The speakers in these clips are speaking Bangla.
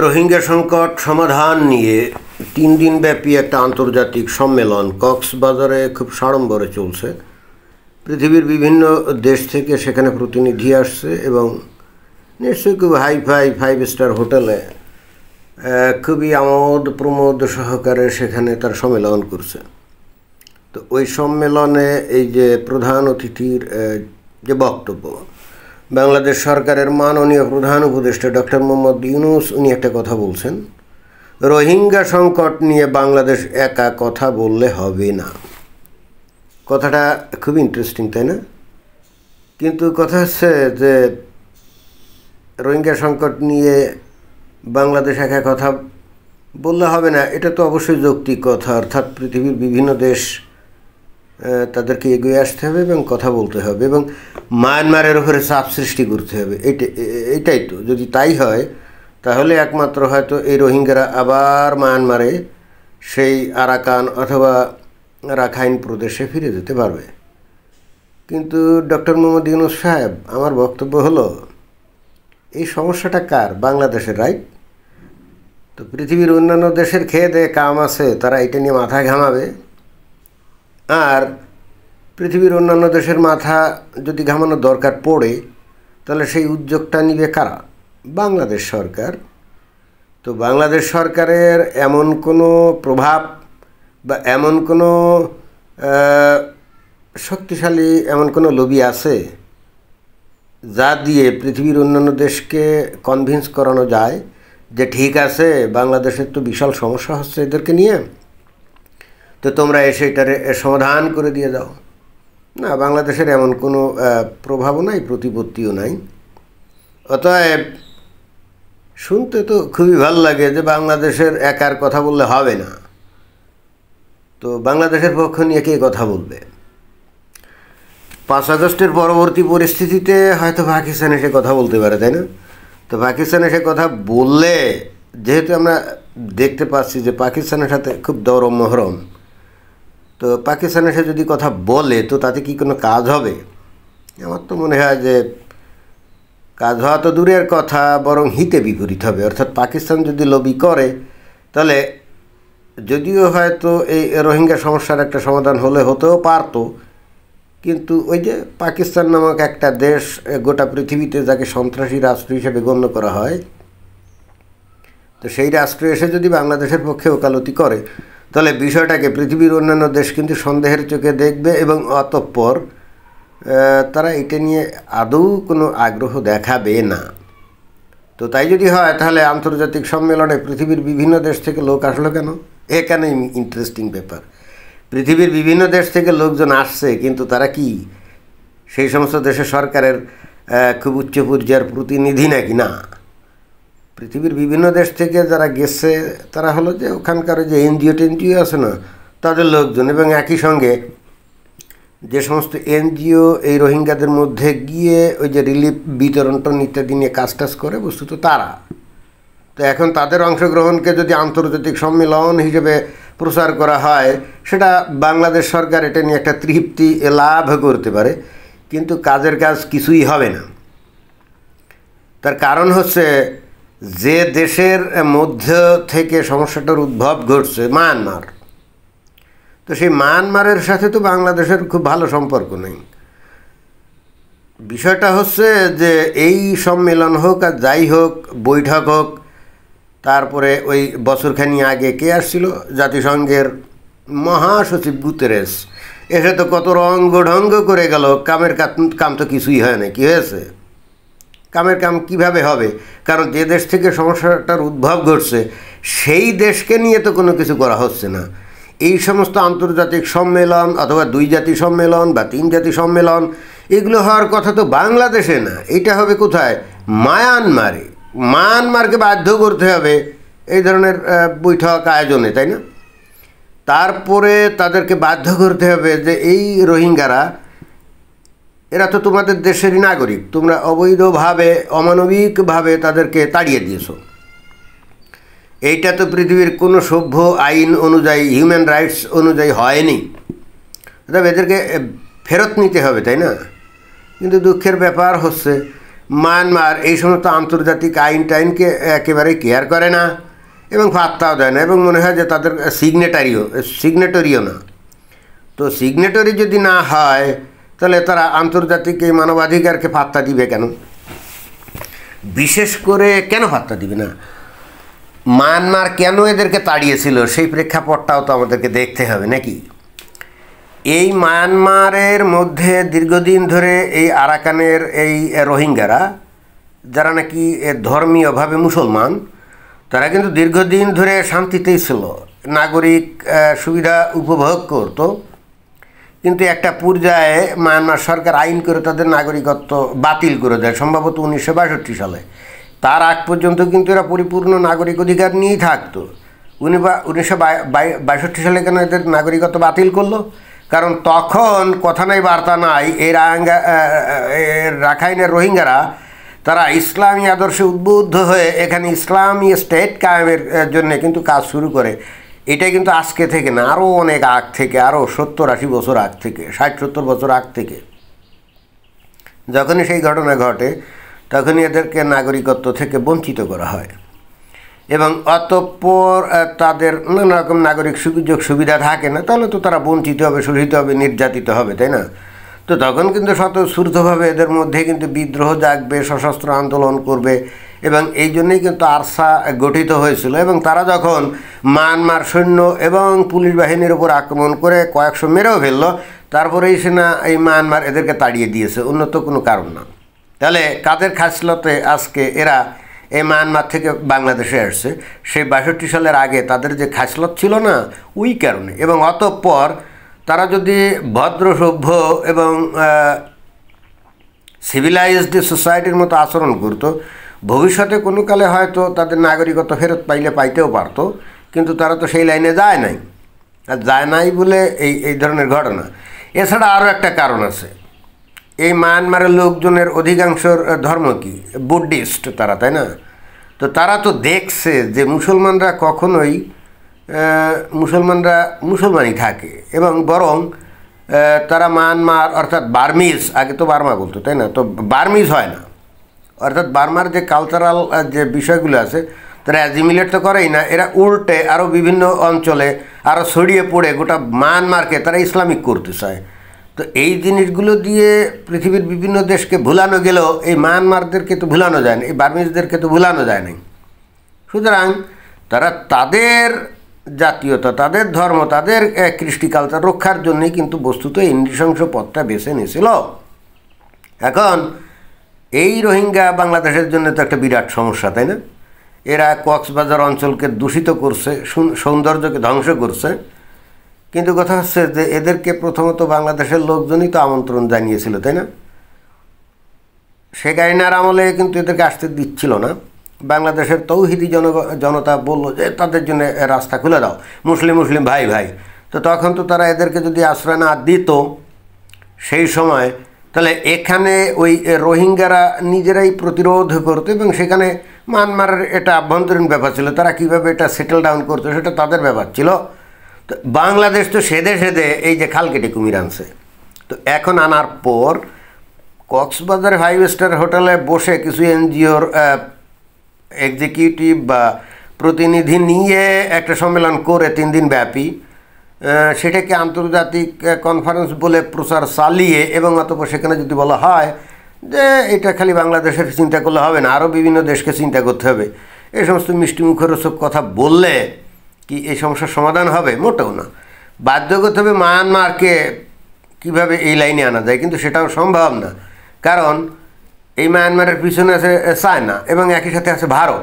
রোহিঙ্গা সংকট সমাধান নিয়ে 3 দিনব্যাপী একটা আন্তর্জাতিক সম্মেলন কক্সবাজারে খুব সাড়ম্বরে চলছে। পৃথিবীর বিভিন্ন দেশ থেকে সেখানে প্রতিনিধি আসছে এবং নিশ্চয়ই খুব হাইফাই 5 স্টার হোটেলে খুবই আমোদ প্রমোদ সহকারে সেখানে তার সম্মেলন করছে। তো ওই সম্মেলনে এই যে প্রধান অতিথির যে বক্তব্য, বাংলাদেশ সরকারের মাননীয় প্রধান উপদেষ্টা ডক্টর মোহাম্মদ ইউনূস উনি একটা কথা বলছেন, রোহিঙ্গা সংকট নিয়ে বাংলাদেশ একা কথা বললে হবে না। কথাটা খুব ইন্টারেস্টিং, তাই না? কিন্তু কথা হচ্ছে যে রোহিঙ্গা সংকট নিয়ে বাংলাদেশ একা কথা বললে হবে না, এটা তো অবশ্যই যৌক্তিক কথা। অর্থাৎ পৃথিবীর বিভিন্ন দেশ তাদেরকে এগিয়ে আসতে হবে এবং কথা বলতে হবে এবং মায়ানমারের উপরে চাপ সৃষ্টি করতে হবে। এটাই তো, যদি তাই হয় তাহলে একমাত্র হয়তো এই রোহিঙ্গারা আবার মায়ানমারে সেই আরাকান অথবা রাখাইন প্রদেশে ফিরে যেতে পারবে। কিন্তু ডক্টর মোহাম্মদ ইউনূস সাহেব, আমার বক্তব্য হলো এই সমস্যাটা কার? বাংলাদেশের, রাইট? তো পৃথিবীর অন্যান্য দেশের খেয়ে দেয়ে কাম আছে, তারা এটা নিয়ে মাথা ঘামাবে। আর পৃথিবীর অন্যান্য দেশের মাথা যদি ঘামানোর দরকার পড়ে তাহলে সেই উদ্যোগটা নিবে কারা? বাংলাদেশ সরকার। তো বাংলাদেশ সরকারের এমন কোনো প্রভাব বা এমন কোনো শক্তিশালী এমন কোনো লবি আছে যা দিয়ে পৃথিবীর অন্যান্য দেশকে কনভিন্স করানো যায় যে ঠিক আছে, বাংলাদেশের তো বিশাল সমস্যা হচ্ছে এদেরকে নিয়ে, তো তোমরা এসে এটার সমাধান করে দিয়ে দাও। না, বাংলাদেশের এমন কোনো প্রভাবও নাই, প্রতিপত্তিও নাই। অতএব শুনতে তো খুবই ভালো লাগে যে বাংলাদেশের একার কথা বললে হবে না। তো বাংলাদেশের পক্ষ নিয়ে কে কথা বলবে? 5 আগস্টের পরবর্তী পরিস্থিতিতে হয়তো পাকিস্তান এসে কথা বলতে পারে, তাই না? তো পাকিস্তান এসে কথা বললে, যেহেতু আমরা দেখতে পাচ্ছি যে পাকিস্তানের সাথে খুব দরম মহরম, তো পাকিস্তান এসে যদি কথা বলে তো তাতে কি কোনো কাজ হবে? আমার তো মনে হয় যে কাজ হওয়া তো দূরের কথা, বরং হিতে বিপরীত হবে। অর্থাৎ পাকিস্তান যদি লবি করে তাহলে যদিও হয়তো এই রোহিঙ্গা সমস্যার একটা সমাধান হতেও পারতো, কিন্তু ওই যে পাকিস্তান নামক একটা দেশ গোটা পৃথিবীতে যাকে সন্ত্রাসী রাষ্ট্র হিসেবে গণ্য করা হয়, তো সেই রাষ্ট্র এসে যদি বাংলাদেশের পক্ষে ওকালতি করে তাহলে বিষয়টাকে পৃথিবীর অন্যান্য দেশ কিন্তু সন্দেহের চোখে দেখবে এবং অতঃপর তারা এটা নিয়ে আদৌ কোনো আগ্রহ দেখাবে না। তো তাই যদি হয় তাহলে আন্তর্জাতিক সম্মেলনে পৃথিবীর বিভিন্ন দেশ থেকে লোক আসলো কেন? এখানে ইন্টারেস্টিং ব্যাপার। পৃথিবীর বিভিন্ন দেশ থেকে লোকজন আসছে, কিন্তু তারা কি সেই সমস্ত দেশের সরকারের খুব উচ্চ পর্যায়ের প্রতিনিধি নাকি? না, পৃথিবীর বিভিন্ন দেশ থেকে যারা গেছে তারা হলো যে ওখানকার যে এনজিও আছে না, তাদের লোকজন। এবং একই সঙ্গে যে সমস্ত এনজিও এই রোহিঙ্গাদের মধ্যে গিয়ে ওই যে রিলিফ বিতরণ ইত্যাদি নিয়ে কাজ করে বস্তুত তারা। তো এখন তাদের অংশগ্রহণকে যদি আন্তর্জাতিক সম্মেলন হিসেবে প্রচার করা হয়, সেটা বাংলাদেশ সরকার এটা নিয়ে একটা তৃপ্তি লাভ করতে পারে, কিন্তু কাজের কাজ কিছুই হবে না। তার কারণ হচ্ছে যে দেশের মধ্য থেকে সমস্যাটার উদ্ভব ঘটছে, মায়ানমার, তো সেই মায়ানমারের সাথে তো বাংলাদেশের খুব ভালো সম্পর্ক নেই। বিষয়টা হচ্ছে যে এই সম্মেলন হোক আর যাই হোক, বৈঠক হোক, তারপরে ওই বছরখানি আগে কে আসছিল? জাতিসংঘের মহাসচিব গুতেরেস এসে তো কত রঙ্গঢঙ্গ করে গেল, কামের কাম তো কিছুই হয় না। কী হয়েছে? কামের কাম কিভাবে হবে? কারণ যে দেশ থেকে সমস্যাটার উদ্ভব ঘটছে সেই দেশকে নিয়ে তো কোনো কিছু করা হচ্ছে না। এই সমস্ত আন্তর্জাতিক সম্মেলন অথবা 2 জাতি সম্মেলন বা 3 জাতি সম্মেলন, এগুলো হওয়ার কথা তো বাংলাদেশে না, এটা হবে কোথায়? মায়ানমারে। মায়ানমারকে বাধ্য করতে হবে এই ধরনের বৈঠক আয়োজনে, তাই না? তারপরে তাদেরকে বাধ্য করতে হবে যে এই রোহিঙ্গারা, এরা তো তোমাদের দেশেরই নাগরিক, তোমরা অবৈধভাবে অমানবিকভাবে তাদেরকে তাড়িয়ে দিয়েছো। এইটা তো পৃথিবীর কোনো সভ্য আইন অনুযায়ী, হিউম্যান রাইটস অনুযায়ী হয়নি। তবে এদেরকে ফেরত নিতে হবে, তাই না? কিন্তু দুঃখের ব্যাপার হচ্ছে মায়ানমার এই সমস্ত আন্তর্জাতিক আইন টাইনকে একেবারেই কেয়ার করে না এবং পাত্তাও দেয় না, এবং মনে হয় যে তাদের সিগনেটরিও না। তো সিগনেটরি যদি না হয় তাহলে তারা আন্তর্জাতিক এই মানবাধিকারকে পাত্তা দিবে কেন? বিশেষ করে কেন পাত্তা দিবে না? মায়ানমার কেন এদেরকে তাড়িয়েছিল সেই প্রেক্ষাপটটাও তো আমাদেরকে দেখতে হবে নাকি? এই মায়ানমারের মধ্যে দীর্ঘদিন ধরে এই আরাকানের এই রোহিঙ্গারা, যারা নাকি ধর্মীয়ভাবে মুসলমান, তারা কিন্তু দীর্ঘদিন ধরে শান্তিতেই ছিল, নাগরিক সুবিধা উপভোগ করত। কিন্তু একটা পর্যায়ে মায়ানমার সরকার আইন করে তাদের নাগরিকত্ব বাতিল করে দেয়, সম্ভবত 1962 সালে। তার আগ পর্যন্ত কিন্তু এরা পরিপূর্ণ নাগরিক অধিকার নিয়েই থাকতো। 1962 সালে কেন এদের নাগরিকত্ব বাতিল করলো? কারণ তখন কথা নাই বার্তা নাই, এই রাখাইনের রোহিঙ্গারা তারা ইসলামী আদর্শে উদ্বুদ্ধ হয়ে এখানে ইসলামী স্টেট কায়েমের জন্য কিন্তু কাজ শুরু করে। এটা কিন্তু আজকে থেকে না, আরও অনেক আগ থেকে, আরও 70-80 বছর আগ থেকে, 60-70 বছর আগ থেকে। যখনই সেই ঘটনা ঘটে তখনই এদেরকে নাগরিকত্ব থেকে বঞ্চিত করা হয়, এবং অতঃপর তাদের নানা রকম নাগরিক সুযোগ সুবিধা থাকে না, তাহলে তো তারা বঞ্চিত হবে, শোষিত হবে, নির্যাতিত হবে, তাই না? তো তখন কিন্তু স্বতঃস্ফূর্তভাবে এদের মধ্যে কিন্তু বিদ্রোহ জাগবে, সশস্ত্র আন্দোলন করবে, এবং এই জন্যই কিন্তু আরসা গঠিত হয়েছিল। এবং তারা যখন মায়ানমার সৈন্য এবং পুলিশ বাহিনীর উপর আক্রমণ করে কয়েকশো মেরেও ফেললো, তারপরেই সেনা এই মায়ানমার এদেরকে তাড়িয়ে দিয়েছে, অন্য তো কোনো কারণ না। তাহলে কাদের খাসলতে আজকে এরা এই মায়ানমার থেকে বাংলাদেশে আসছে? সেই 62 সালের আগে তাদের যে খাসলত ছিল না, ওই কারণে। এবং অতঃপর তারা যদি ভদ্র সভ্য এবং সিভিলাইজড সোসাইটির মতো আচরণ করতো, ভবিষ্যতে কোনো কালে হয়তো তাদের নাগরিকত্ব ফেরত পাইতেও পারতো। কিন্তু তারা তো সেই লাইনে যায় নাই, আর যায় নাই বলে এই ধরনের ঘটনা। এছাড়া আরও একটা কারণ আছে। এই মায়ানমারের লোকজনের অধিকাংশর ধর্ম কি? বুদ্ধিস্ট তারা, তাই না? তো তারা তো দেখছে যে মুসলমানরা কখনোই মুসলমানই থাকে, এবং বরং তারা মায়ানমার অর্থাৎ বার্মিজ, আগে তো বার্মা বলতো, তাই না? তো বার্মিজ হয় না, অর্থাৎ বার্মার যে কালচারাল যে বিষয়গুলো আছে তারা অ্যাজিমিলেট তো করেই না, এরা উল্টে আরও বিভিন্ন অঞ্চলে আরও ছড়িয়ে পড়ে গোটা মায়ানমারকে তারা ইসলামিক করতে চায়। তো এই জিনিসগুলো দিয়ে পৃথিবীর বিভিন্ন দেশকে ভুলানো গেলেও এই মায়ানমারদেরকে তো ভুলানো যায় না, এই বার্মিজদেরকে তো ভুলানো যায় না। সুতরাং তারা তাদের জাতীয়তা, তাদের ধর্ম, তাদের কৃষ্টি কালচার রক্ষার জন্যই কিন্তু বস্তুত এই নৃশংস পথটা বেছে নিয়েছিল। এখন এই রোহিঙ্গা বাংলাদেশের জন্য তো একটা বিরাট সমস্যা, তাই না? এরা কক্সবাজার অঞ্চলকে দূষিত করছে, সৌন্দর্যকে ধ্বংস করছে। কিন্তু কথা হচ্ছে যে এদেরকে প্রথমত বাংলাদেশের লোকজনই তো আমন্ত্রণ জানিয়েছিল, তাই না? শেখ হাসিনার আমলে কিন্তু এদেরকে আসতে দিচ্ছিল না। বাংলাদেশের তৌহিদি জনতা বলল যে তাদের জন্য রাস্তা খুলে দাও, মুসলিম ভাই ভাই। তো তখন তো তারা এদেরকে যদি আশ্রয় না দিত সেই সময়, তাহলে এখানে ওই রোহিঙ্গারা নিজেরাই প্রতিরোধ করতো, এবং সেখানে মায়ানমারের এটা আভ্যন্তরীণ ব্যাপার ছিল, তারা কীভাবে এটা সেটেল ডাউন করতো সেটা তাদের ব্যাপার ছিল। তো বাংলাদেশ তো সেদে এই যে খাল কেটে কুমির আনছে। তো এখন আনার পর কক্সবাজার 5 স্টার হোটেলে বসে কিছু এনজিওর এক্সিকিউটিভ বা প্রতিনিধি নিয়ে একটা সম্মেলন করে 3 দিন ব্যাপী, সেটাকে আন্তর্জাতিক কনফারেন্স বলে প্রচার চালিয়ে, এবং অতঃপর সেখানে যদি বলা হয় যে এটা খালি বাংলাদেশের চিন্তা করলে হবে না, আরও বিভিন্ন দেশকে চিন্তা করতে হবে, এই সমস্ত মিষ্টি মুখরোচক কথা বললে কি এই সমস্যার সমাধান হবে? মোটেও না। বাধ্য করতে হবে মায়ানমারকে কীভাবে এই লাইনে আনা যায়, কিন্তু সেটাও সম্ভব না। কারণ এই মায়ানমারের পিছনে আছে চায়না, এবং একই সাথে আছে ভারত।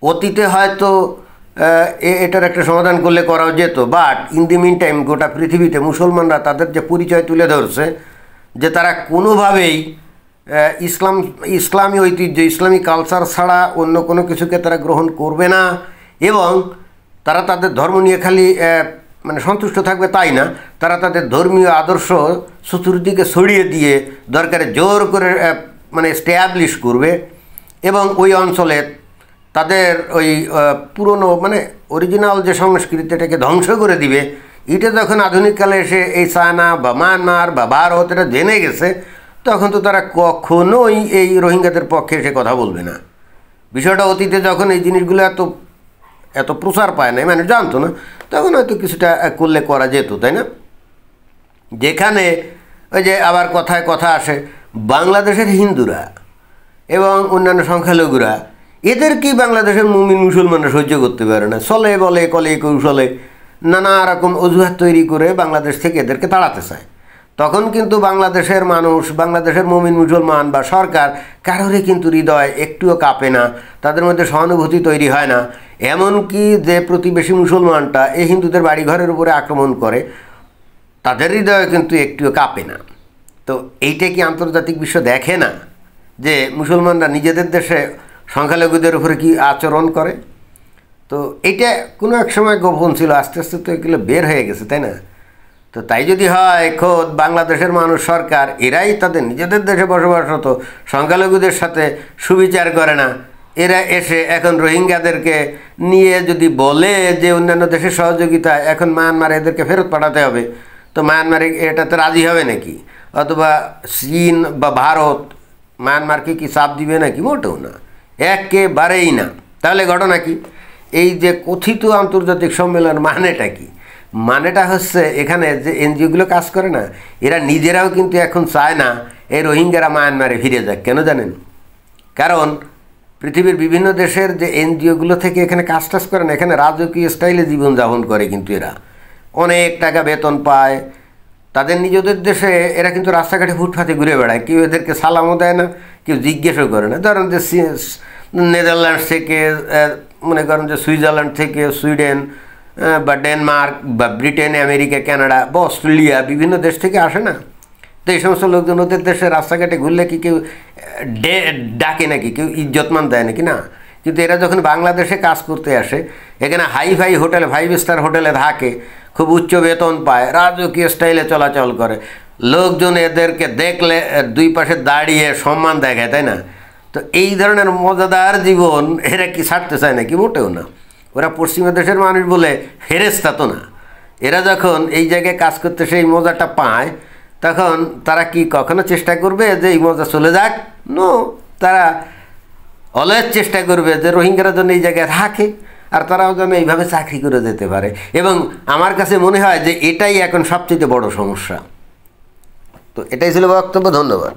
অতীতে হয়তো এটার একটা সমাধান করলে করাও যেত, but in the mean time গোটা পৃথিবীতে মুসলমানরা তাদের যে পরিচয় তুলে ধরছে যে তারা কোনোভাবেই ইসলামী ঐতিহ্য, ইসলামী কালচার ছাড়া অন্য কোনো কিছুকে তারা গ্রহণ করবে না, এবং তারা তাদের ধর্ম নিয়ে খালি মানে সন্তুষ্ট থাকবে তাই না, তারা তাদের ধর্মীয় আদর্শ চতুর্দিকে ছড়িয়ে দিয়ে দরকারে জোর করে মানে স্ট্যাবলিশ করবে, এবং ওই অঞ্চলে তাদের ওই পুরনো মানে অরিজিনাল যে সংস্কৃতিটাকে ধ্বংস করে দিবে। এটা যখন আধুনিককালে এসে এই চায়না বা মায়ানমার বা ভারত এটা জেনে গেছে, তখন তো তারা কখনোই এই রোহিঙ্গাদের পক্ষে এসে কথা বলবে না। বিষয়টা অতীতে যখন এই জিনিসগুলো এত এত প্রচার পায় না, মানে জানতো না, তখন হয়তো কিছুটা করলে করা যেত, তাই না? যেখানে ওই যে আবার কথায় কথা আসে, বাংলাদেশের হিন্দুরা এবং অন্যান্য সংখ্যালঘুরা এদেরকেই বাংলাদেশের মুমিন মুসলমানরা সহ্য করতে পারে না, চলে বলে কলে কৌশলে নানা রকম অজুহাত তৈরি করে বাংলাদেশ থেকে এদেরকে তাড়াতে চায়। তখন কিন্তু বাংলাদেশের মানুষ, বাংলাদেশের মুমিন মুসলমান বা সরকার কারোরই কিন্তু হৃদয় একটুও কাঁপে না, তাদের মধ্যে সহানুভূতি তৈরি হয় না। এমনকি যে প্রতিবেশী মুসলমানটা এই হিন্দুদের বাড়িঘরের উপরে আক্রমণ করে, তাদের হৃদয় কিন্তু একটুও কাঁপে না। তো এইটা কি আন্তর্জাতিক বিশ্ব দেখে না যে মুসলমানরা নিজেদের দেশে সংখ্যালঘুদের উপরে কি আচরণ করে? তো এইটা কোনো এক সময় গোপন ছিল, আস্তে আস্তে তো এগুলো বের হয়ে গেছে, তাই না? তো তাই যদি হয় খোদ বাংলাদেশের মানুষ, সরকার এরাই তাদের নিজেদের দেশে বসবাসরত সংখ্যালঘুদের সাথে সুবিচার করে না, এরা এসে এখন রোহিঙ্গাদেরকে নিয়ে যদি বলে যে অন্যান্য দেশের সহযোগিতায় এখন মায়ানমারে এদেরকে ফেরত পাঠাতে হবে, তো মায়ানমারে এটাতে রাজি হবে নাকি? অথবা চীন বা ভারত মায়ানমারকে কি চাপ দিবে নাকি? মোটেও না, একেবারেই না। তাহলে ঘটনা কি? এই যে কথিত আন্তর্জাতিক সম্মেলন মানেটা কি? মানেটা হচ্ছে এখানে যে এনজিওগুলো কাজ করে না, এরা নিজেরাও কিন্তু এখন চায় না এই রোহিঙ্গারা মায়ানমারে ফিরে যাক। কেন জানেন? কারণ পৃথিবীর বিভিন্ন দেশের যে এনজিওগুলো থেকে এখানে কাজ টাজ করে না, এখানে রাজকীয় স্টাইলে জীবনযাপন করে, কিন্তু এরা অনেক টাকা বেতন পায়। তাদের নিজেদের দেশে এরা কিন্তু রাস্তাঘাটে ফুটপাতে ঘুরে বেড়ায়, কেউ এদেরকে সালামও দেয় না, কেউ জিজ্ঞেসও করে না। ধরেন যে নেদারল্যান্ডস থেকে, মনে করেন যে সুইজারল্যান্ড থেকে, সুইডেন বা ডেনমার্ক বা ব্রিটেন, আমেরিকা, কানাডা বা অস্ট্রেলিয়া, বিভিন্ন দেশ থেকে আসে না? তো এই সমস্ত লোকজন ওদের দেশে রাস্তাঘাটে ঘুরলে কি কেউ ডাকে নাকি? কেউ ইজ্জতমান দেয় নাকি? না। কিন্তু এরা যখন বাংলাদেশে কাজ করতে আসে, এখানে হাই ফাই হোটেলে, 5 স্টার হোটেলে থাকে, খুব উচ্চ বেতন পায়, রাজকীয় স্টাইলে চলাচল করে, লোকজন এদেরকে দেখলে দুই পাশে দাঁড়িয়ে সম্মান দেখায়, তাই না? তো এই ধরনের মজাদার জীবন এরা কি ছাড়তে চায় নাকি? মোটেও না। ওরা পশ্চিমা দেশের মানুষ বলে ফেরেশতা তো না। এরা যখন এই জায়গায় কাজ করতে সেই মজাটা পায়, তখন তারা কি কখনো চেষ্টা করবে যে এই মজা চলে যাক? নো, তারা অলওয়েজ চেষ্টা করবে যে রোহিঙ্গারা যেন এই জায়গায় থাকে, আর তারাও যেন এইভাবে চাকরি করে যেতে পারে। এবং আমার কাছে মনে হয় যে এটাই এখন সবচেয়ে বড় সমস্যা। তো এটাই ছিল বক্তব্য। ধন্যবাদ।